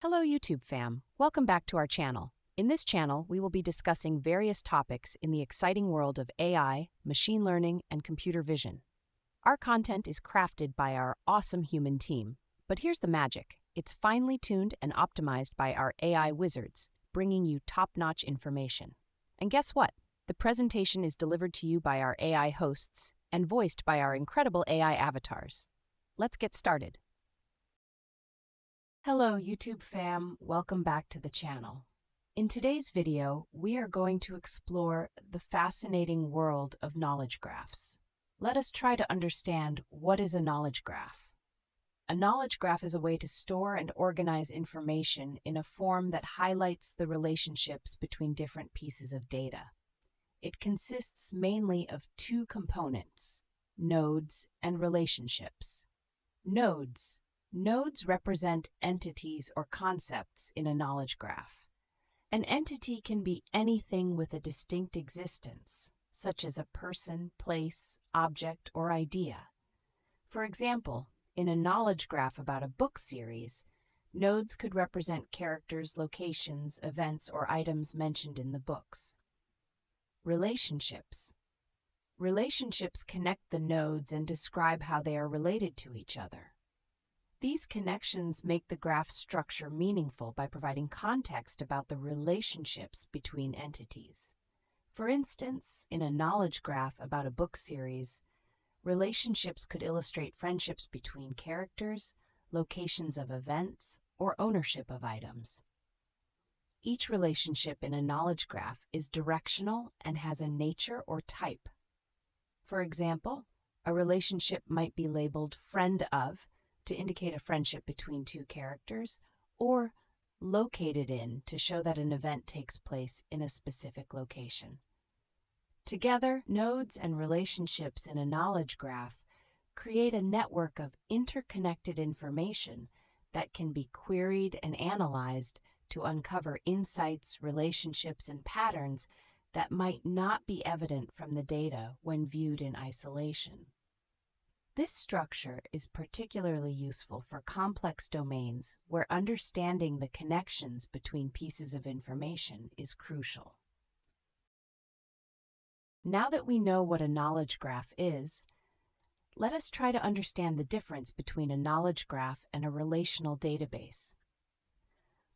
Hello YouTube fam, welcome back to our channel. In this channel, we will be discussing various topics in the exciting world of AI, machine learning, and computer vision. Our content is crafted by our awesome human team, but here's the magic. It's finely tuned and optimized by our AI wizards, bringing you top-notch information. And guess what? The presentation is delivered to you by our AI hosts and voiced by our incredible AI avatars. Let's get started. Hello YouTube fam, welcome back to the channel. In today's video, we are going to explore the fascinating world of knowledge graphs. Let us try to understand what is a knowledge graph. A knowledge graph is a way to store and organize information in a form that highlights the relationships between different pieces of data. It consists mainly of two components, nodes and relationships. Nodes represent entities or concepts in a knowledge graph. An entity can be anything with a distinct existence, such as a person, place, object, or idea. For example, in a knowledge graph about a book series, nodes could represent characters, locations, events, or items mentioned in the books. Relationships connect the nodes and describe how they are related to each other. These connections make the graph structure meaningful by providing context about the relationships between entities. For instance, in a knowledge graph about a book series, relationships could illustrate friendships between characters, locations of events, or ownership of items. Each relationship in a knowledge graph is directional and has a nature or type. For example, a relationship might be labeled friend of to indicate a friendship between two characters, or located in to show that an event takes place in a specific location. Together, nodes and relationships in a knowledge graph create a network of interconnected information that can be queried and analyzed to uncover insights, relationships, and patterns that might not be evident from the data when viewed in isolation. This structure is particularly useful for complex domains where understanding the connections between pieces of information is crucial. Now that we know what a knowledge graph is, let us try to understand the difference between a knowledge graph and a relational database.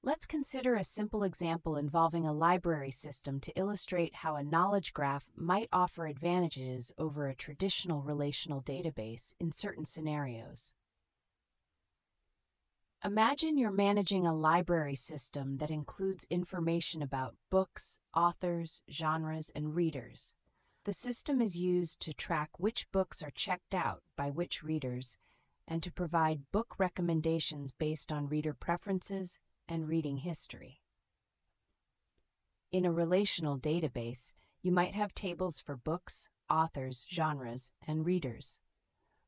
Let's consider a simple example involving a library system to illustrate how a knowledge graph might offer advantages over a traditional relational database in certain scenarios. Imagine you're managing a library system that includes information about books, authors, genres, and readers. The system is used to track which books are checked out by which readers and to provide book recommendations based on reader preferences and reading history. In a relational database, you might have tables for books, authors, genres, and readers.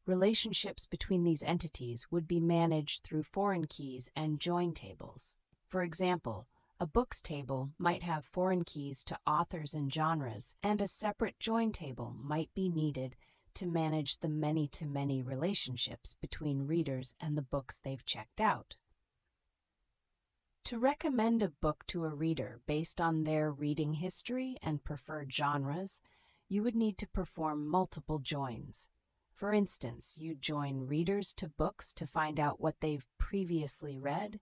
Relationships between these entities would be managed through foreign keys and join tables. For example, a books table might have foreign keys to authors and genres, and a separate join table might be needed to manage the many-to-many relationships between readers and the books they've checked out. To recommend a book to a reader based on their reading history and preferred genres, you would need to perform multiple joins. For instance, you join readers to books to find out what they've previously read,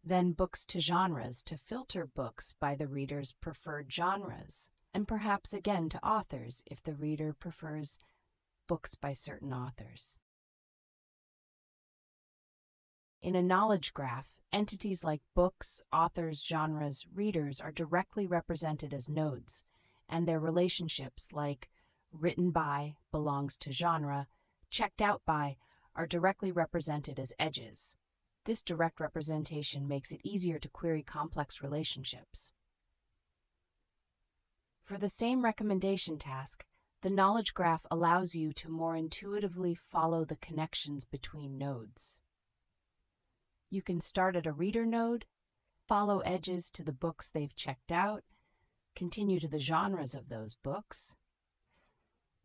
then books to genres to filter books by the reader's preferred genres, and perhaps again to authors if the reader prefers books by certain authors. In a knowledge graph, entities like books, authors, genres, readers are directly represented as nodes, and their relationships like written by belongs to genre, checked out by are directly represented as edges. This direct representation makes it easier to query complex relationships. For the same recommendation task, the knowledge graph allows you to more intuitively follow the connections between nodes. You can start at a reader node, follow edges to the books they've checked out, continue to the genres of those books,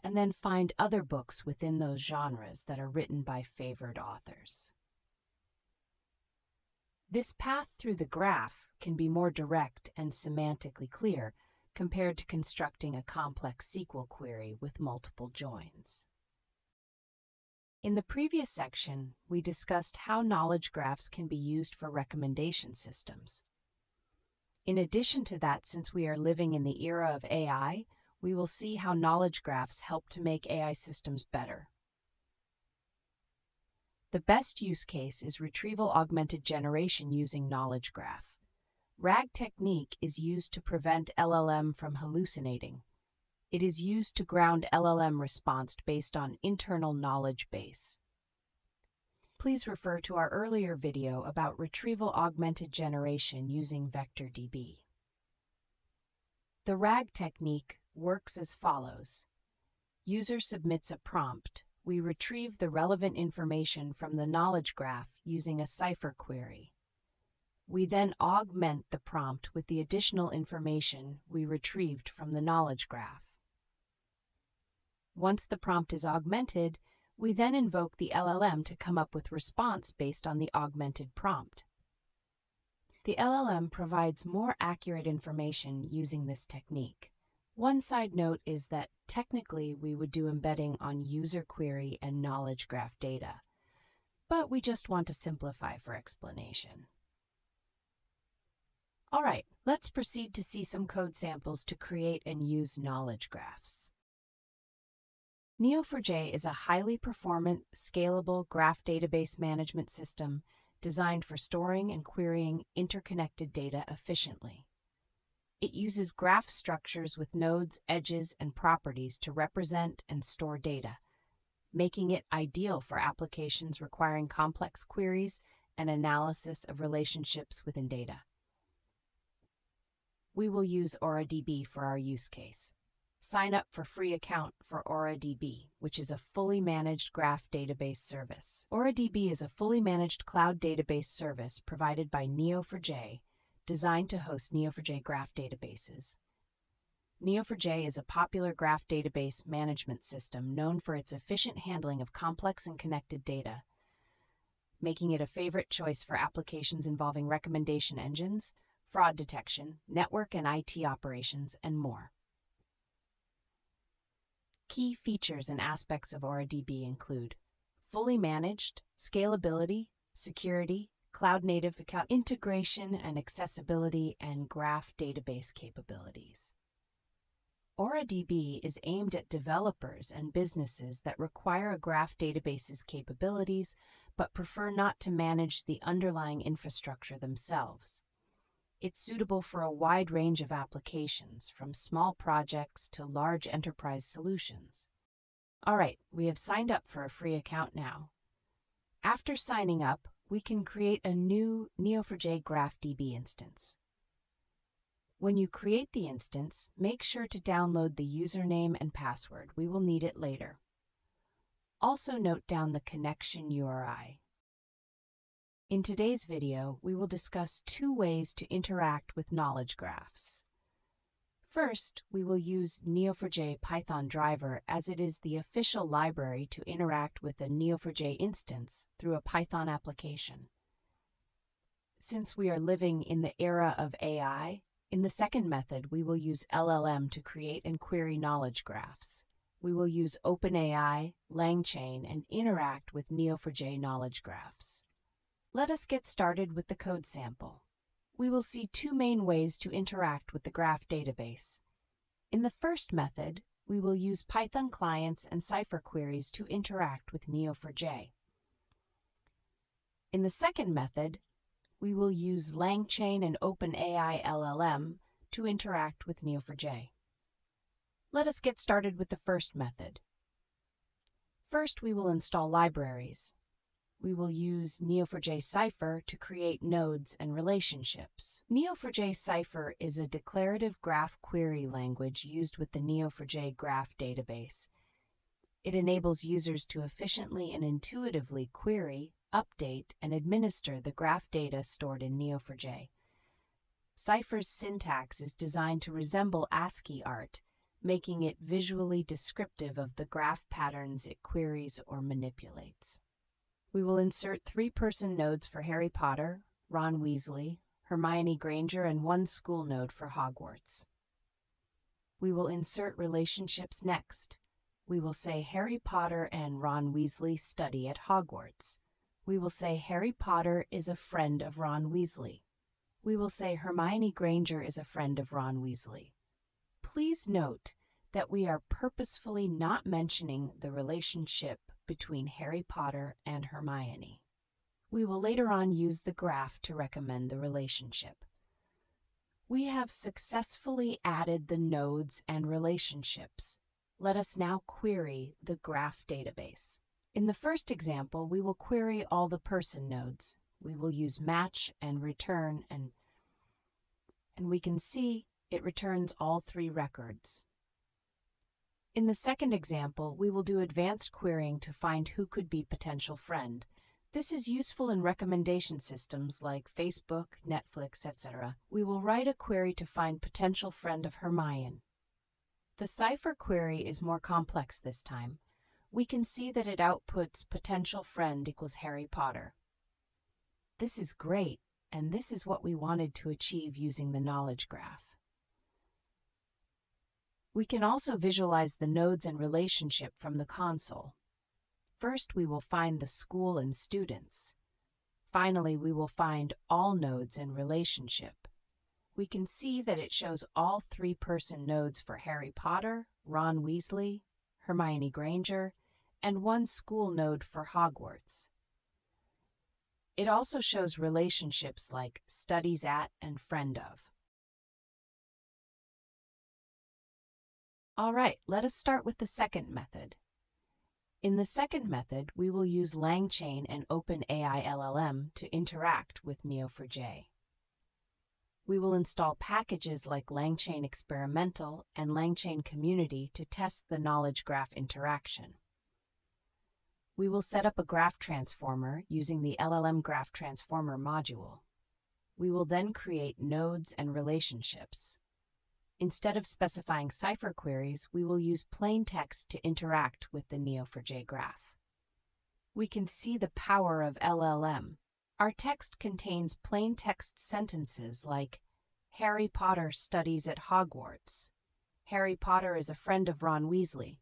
and then find other books within those genres that are written by favored authors. This path through the graph can be more direct and semantically clear compared to constructing a complex SQL query with multiple joins. In the previous section, we discussed how knowledge graphs can be used for recommendation systems. In addition to that, since we are living in the era of AI, we will see how knowledge graphs help to make AI systems better. The best use case is retrieval-augmented generation using knowledge graph. RAG technique is used to prevent LLM from hallucinating. It is used to ground LLM response based on internal knowledge base. Please refer to our earlier video about retrieval-augmented generation using VectorDB. The RAG technique works as follows. User submits a prompt. We retrieve the relevant information from the knowledge graph using a cipher query. We then augment the prompt with the additional information we retrieved from the knowledge graph. Once the prompt is augmented, we then invoke the LLM to come up with response based on the augmented prompt. The LLM provides more accurate information using this technique. One side note is that technically we would do embedding on user query and knowledge graph data, but we just want to simplify for explanation. All right, let's proceed to see some code samples to create and use knowledge graphs. neo4J is a highly performant, scalable graph database management system designed for storing and querying interconnected data efficiently. It uses graph structures with nodes, edges, and properties to represent and store data, making it ideal for applications requiring complex queries and analysis of relationships within data. We will use AuraDB for our use case. Sign up for free account for AuraDB, which is a fully managed graph database service. AuraDB is a fully managed cloud database service provided by neo4J, designed to host neo4j graph databases. neo4j is a popular graph database management system known for its efficient handling of complex and connected data, making it a favorite choice for applications involving recommendation engines, fraud detection, network and IT operations, and more. Key features and aspects of AuraDB include fully managed, scalability, security, cloud-native account integration and accessibility, and graph database capabilities. AuraDB is aimed at developers and businesses that require a graph database's capabilities but prefer not to manage the underlying infrastructure themselves. It's suitable for a wide range of applications, from small projects to large enterprise solutions. All right, we have signed up for a free account now. After signing up, we can create a new neo4j GraphDB instance. When you create the instance, make sure to download the username and password. We will need it later. Also note down the connection URI. In today's video, we will discuss two ways to interact with knowledge graphs. First, we will use neo4j Python driver as it is the official library to interact with a neo4j instance through a Python application. Since we are living in the era of AI, in the second method, we will use LLM to create and query knowledge graphs. We will use openai, Langchain, and interact with neo4j knowledge graphs. Let us get started with the code sample. We will see two main ways to interact with the graph database. In the first method, we will use Python clients and cipher queries to interact with neo4j. In the second method, we will use Langchain and openai LLM to interact with neo4j. Let us get started with the first method. First, we will install libraries. We will use neo4j Cipher to create nodes and relationships. neo4j Cipher is a declarative graph query language used with the neo4j graph database. It enables users to efficiently and intuitively query, update, and administer the graph data stored in neo4j. Cipher's syntax is designed to resemble ASCII art, making it visually descriptive of the graph patterns it queries or manipulates. We will insert 3-person nodes for Harry Potter, Ron Weasley, Hermione Granger, and one school node for Hogwarts. We will insert relationships next. We will say Harry Potter and Ron Weasley study at Hogwarts. We will say Harry Potter is a friend of Ron Weasley. We will say Hermione Granger is a friend of Ron Weasley. Please note that we are purposefully not mentioning the relationship between Harry Potter and Hermione. We will later on use the graph to recommend the relationship. We have successfully added the nodes and relationships. Let us now query the graph database. In the first example, we will query all the person nodes. We will use match and return, and we can see it returns all 3 records. In the second example, we will do advanced querying to find who could be potential friend. This is useful in recommendation systems like Facebook, Netflix, etc. We will write a query to find potential friend of Hermione. The cipher query is more complex this time. We can see that it outputs potential friend equals Harry Potter. This is great, and this is what we wanted to achieve using the knowledge graph. We can also visualize the nodes and relationship from the console. First, we will find the school and students. Finally, we will find all nodes and relationship. We can see that it shows all 3 person nodes for Harry Potter, Ron Weasley, Hermione Granger, and one school node for Hogwarts. It also shows relationships like studies at and friend of. All right, let us start with the second method. In the second method, we will use Langchain and openai LLM to interact with neo4J. We will install packages like Langchain Experimental and Langchain Community to test the knowledge graph interaction. We will set up a graph transformer using the LLM Graph Transformer module. We will then create nodes and relationships. Instead of specifying cipher queries, we will use plain text to interact with the neo4J graph. We can see the power of LLM. Our text contains plain text sentences like, Harry Potter studies at Hogwarts. Harry Potter is a friend of Ron Weasley.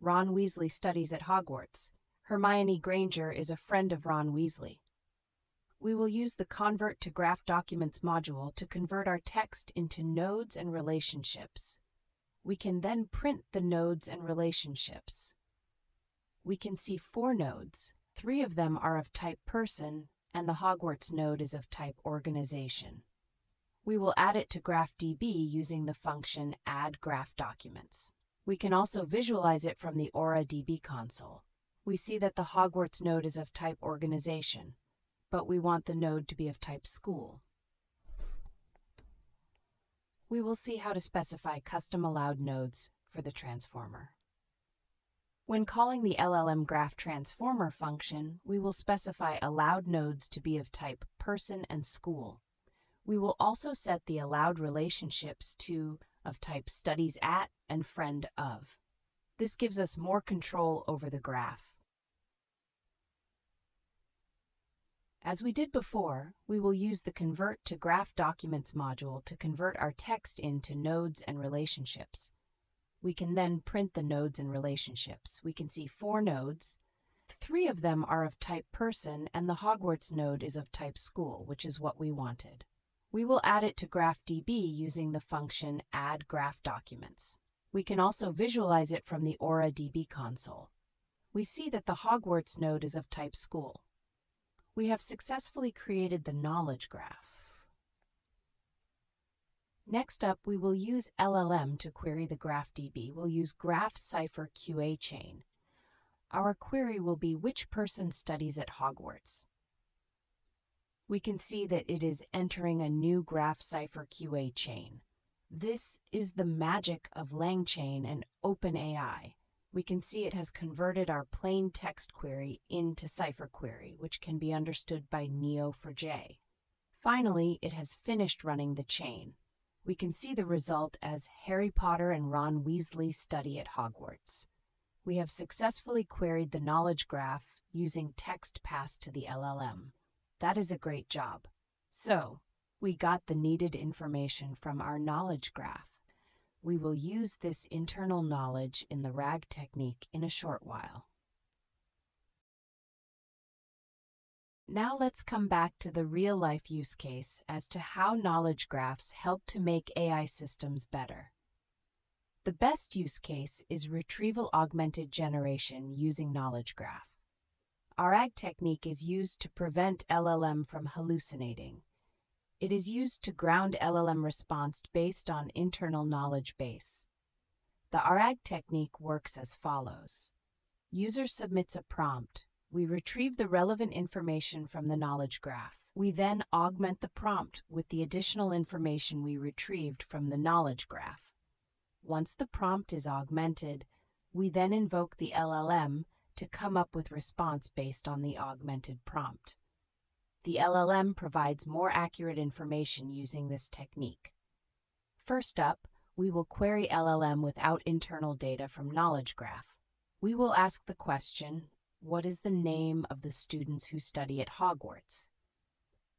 Ron Weasley studies at Hogwarts. Hermione Granger is a friend of Ron Weasley. We will use the Convert to Graph Documents module to convert our text into nodes and relationships. We can then print the nodes and relationships. We can see 4 nodes. 3 of them are of type person, and the Hogwarts node is of type organization. We will add it to GraphDB using the function add graph documents. We can also visualize it from the AuraDB console. We see that the Hogwarts node is of type organization, but we want the node to be of type school. We will see how to specify custom allowed nodes for the transformer. When calling the LLM Graph Transformer function, we will specify allowed nodes to be of type person and school. We will also set the allowed relationships to of type studies at and friend of. This gives us more control over the graph. As we did before, we will use the Convert to Graph Documents module to convert our text into nodes and relationships. We can then print the nodes and relationships. We can see 4 nodes. 3 of them are of type person, and the Hogwarts node is of type school, which is what we wanted. We will add it to GraphDB using the function add graph documents. We can also visualize it from the AuraDB console. We see that the Hogwarts node is of type school. We have successfully created the knowledge graph. Next up, we will use LLM to query the GraphDB. We'll use Graph Cipher QA chain. Our query will be which person studies at Hogwarts. We can see that it is entering a new Graph Cipher QA chain. This is the magic of Langchain and openai. We can see it has converted our plain text query into cipher query, which can be understood by neo4J. Finally, it has finished running the chain. We can see the result as Harry Potter and Ron Weasley study at Hogwarts. We have successfully queried the knowledge graph using text passed to the LLM. That is a great job. So, we got the needed information from our knowledge graph. We will use this internal knowledge in the RAG technique in a short while. Now let's come back to the real-life use case as to how knowledge graphs help to make AI systems better. The best use case is Retrieval-Augmented Generation using knowledge graph. Our RAG technique is used to prevent LLM from hallucinating. It is used to ground LLM response based on internal knowledge base. The RAG technique works as follows. User submits a prompt. We retrieve the relevant information from the knowledge graph. We then augment the prompt with the additional information we retrieved from the knowledge graph. Once the prompt is augmented, we then invoke the LLM to come up with response based on the augmented prompt. The LLM provides more accurate information using this technique. First up, we will query LLM without internal data from knowledge graph. We will ask the question, what is the name of the students who study at Hogwarts?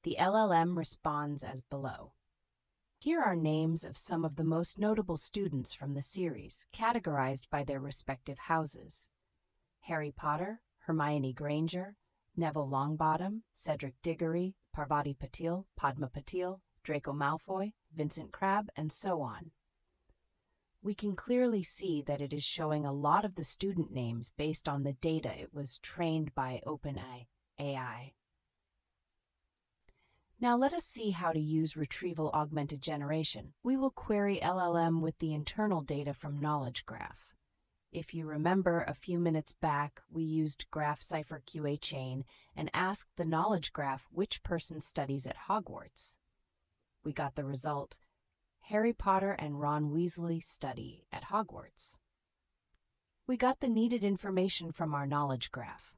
The LLM responds as below. Here are names of some of the most notable students from the series, categorized by their respective houses. Harry Potter, Hermione Granger, Neville Longbottom, Cedric Diggory, Parvati Patil, Padma Patil, Draco Malfoy, Vincent Crabbe, and so on. We can clearly see that it is showing a lot of the student names based on the data it was trained by openai AI. Now let us see how to use Retrieval-Augmented Generation. We will query LLM with the internal data from knowledge graph. If you remember, a few minutes back, we used Graph Cipher QA chain and asked the knowledge graph which person studies at Hogwarts. We got the result, Harry Potter and Ron Weasley study at Hogwarts. We got the needed information from our knowledge graph.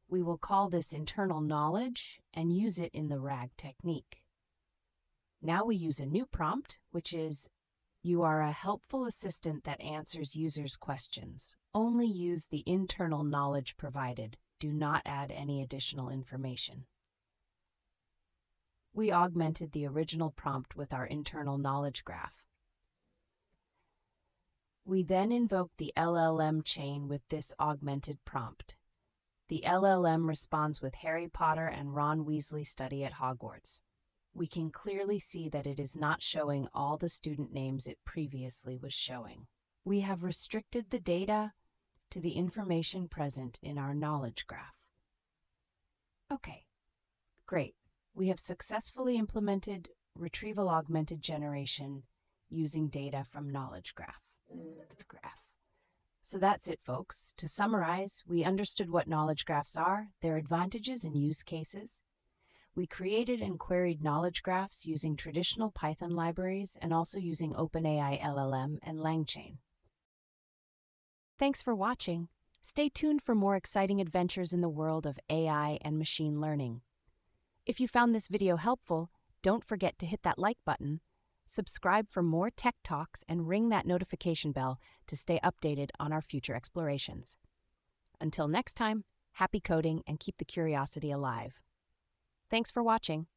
We will call this internal knowledge and use it in the RAG technique. Now we use a new prompt, which is, you are a helpful assistant that answers users' questions. Only use the internal knowledge provided. Do not add any additional information. We augmented the original prompt with our internal knowledge graph. We then invoked the LLM chain with this augmented prompt. The LLM responds with Harry Potter and Ron Weasley study at Hogwarts. We can clearly see that it is not showing all the student names it previously was showing. We have restricted the data to the information present in our knowledge graph. Okay, great. We have successfully implemented Retrieval-Augmented Generation using data from knowledge graph. So that's it, folks. To summarize, we understood what knowledge graphs are, their advantages and use cases. We created and queried knowledge graphs using traditional Python libraries and also using openai LLM and Langchain. Thanks for watching. Stay tuned for more exciting adventures in the world of AI and machine learning. If you found this video helpful, don't forget to hit that like button, subscribe for more tech talks, and ring that notification bell to stay updated on our future explorations. Until next time, happy coding and keep the curiosity alive. Thanks for watching.